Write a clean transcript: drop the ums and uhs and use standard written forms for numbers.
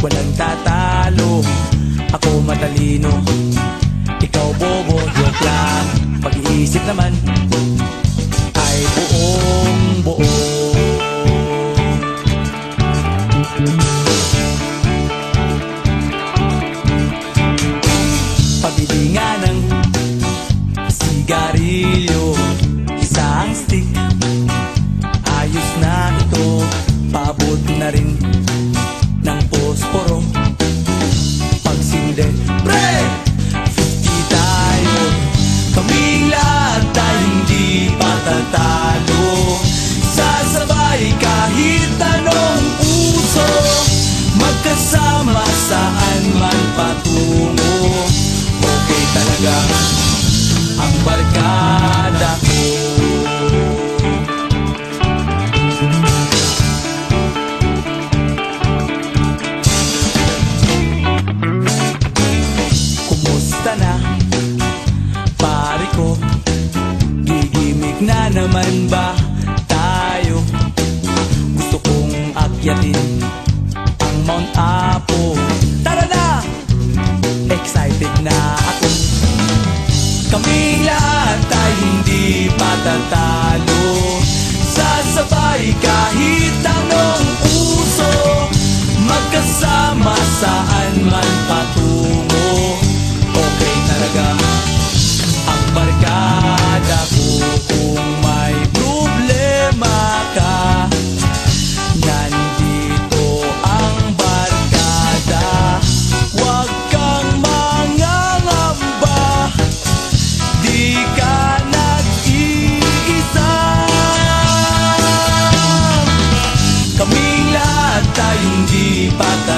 Walang tatalo, ako matalino, ikaw bobo, joke lang. Pag-iisip naman ay buong buo. Pabili nga ng sigarilyo, isang stick, ayos na ito, paabot na rin ng posporo. Pagsinde, pre! 50 tayo, kaming lahat ay hindi patatalo. Sasabay kahit anong uso, magkasama saan man patungo. Okay talaga ang barkada ko. Na pare ko, gigimik na naman ba tayo? Gusto kong akyatin ang Mount Apo. Tara na! Excited na ako. Kaming lahat ay hindi patatalo. Sasabay kahit anong uso, magkasama saan man patungo. Okay talaga ang barkada ko. Kung may problema ka, nandito ang barkada. Huwag kang mangangamba, di ka nag-iisa. Kaming lahat ay hindi patay.